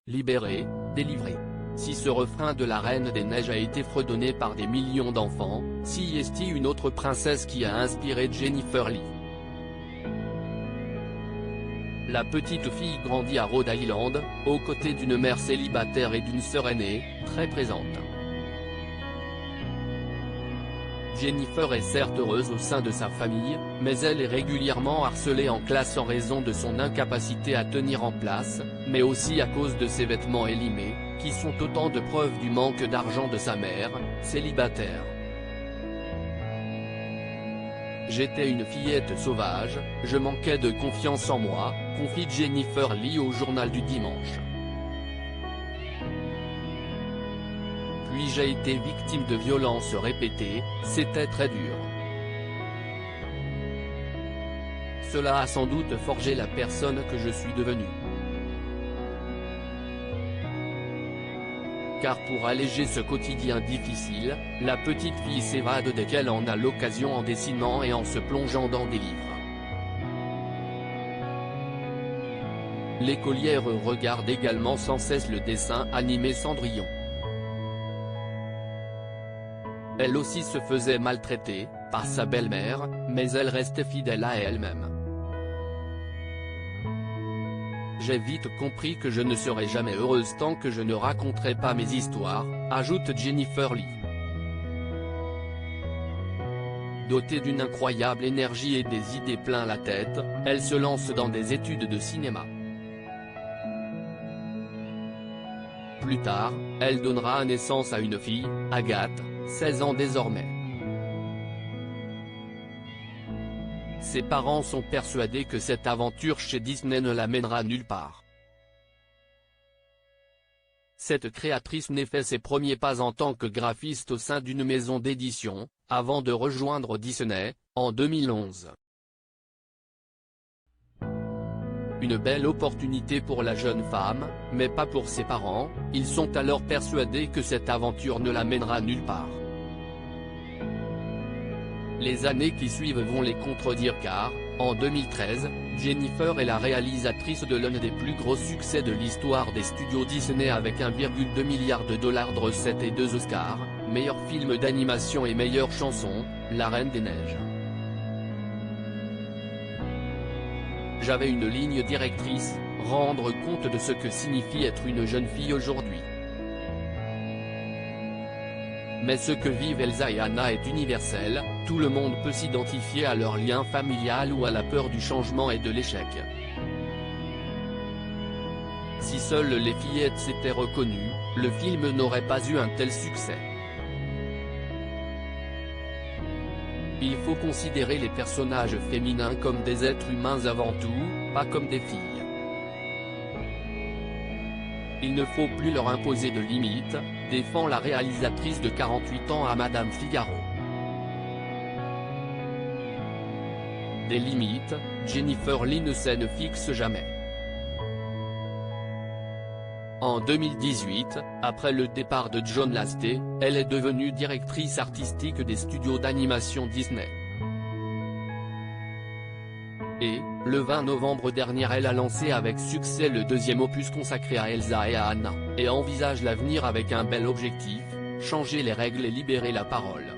libérée, délivrée. Si ce refrain de la Reine des Neiges a été fredonné par des millions d'enfants, si est-il une autre princesse qui a inspiré Jennifer Lee. La petite fille grandit à Rhode Island, aux côtés d'une mère célibataire et d'une sœur aînée, très présente. Jennifer est certes heureuse au sein de sa famille, mais elle est régulièrement harcelée en classe en raison de son incapacité à tenir en place, mais aussi à cause de ses vêtements élimés, qui sont autant de preuves du manque d'argent de sa mère, célibataire. J'étais une fillette sauvage, je manquais de confiance en moi, confie Jennifer Lee au journal du dimanche. Puis j'ai été victime de violences répétées, c'était très dur. Cela a sans doute forgé la personne que je suis devenue. Car pour alléger ce quotidien difficile, la petite fille s'évade dès qu'elle en a l'occasion en dessinant et en se plongeant dans des livres. L'écolière regarde également sans cesse le dessin animé Cendrillon. Elle aussi se faisait maltraiter, par sa belle-mère, mais elle restait fidèle à elle-même. J'ai vite compris que je ne serais jamais heureuse tant que je ne raconterais pas mes histoires, ajoute Jennifer Lee. Dotée d'une incroyable énergie et des idées plein la tête, elle se lance dans des études de cinéma. Plus tard, elle donnera naissance à une fille, Agathe, 16 ans désormais. Ses parents sont persuadés que cette aventure chez Disney ne la mènera nulle part. Cette créatrice n'a fait ses premiers pas en tant que graphiste au sein d'une maison d'édition, avant de rejoindre Disney, en 2011. Une belle opportunité pour la jeune femme, mais pas pour ses parents, ils sont alors persuadés que cette aventure ne la mènera nulle part. Les années qui suivent vont les contredire car, en 2013, Jennifer est la réalisatrice de l'un des plus gros succès de l'histoire des studios Disney avec 1,2 milliard de dollars de recettes et 2 Oscars, meilleur film d'animation et meilleure chanson, La Reine des Neiges. J'avais une ligne directrice, rendre compte de ce que signifie être une jeune fille aujourd'hui. Mais ce que vivent Elsa et Anna est universel, tout le monde peut s'identifier à leur lien familial ou à la peur du changement et de l'échec. Si seules les fillettes s'étaient reconnues, le film n'aurait pas eu un tel succès. Il faut considérer les personnages féminins comme des êtres humains avant tout, pas comme des filles. Il ne faut plus leur imposer de limites, défend la réalisatrice de 48 ans à Madame Figaro. Des limites, Jennifer Lee ne fixe jamais. En 2018, après le départ de John Lasseter, elle est devenue directrice artistique des studios d'animation Disney. Et, le 20 novembre dernier elle a lancé avec succès le deuxième opus consacré à Elsa et à Anna, et envisage l'avenir avec un bel objectif, changer les règles et libérer la parole.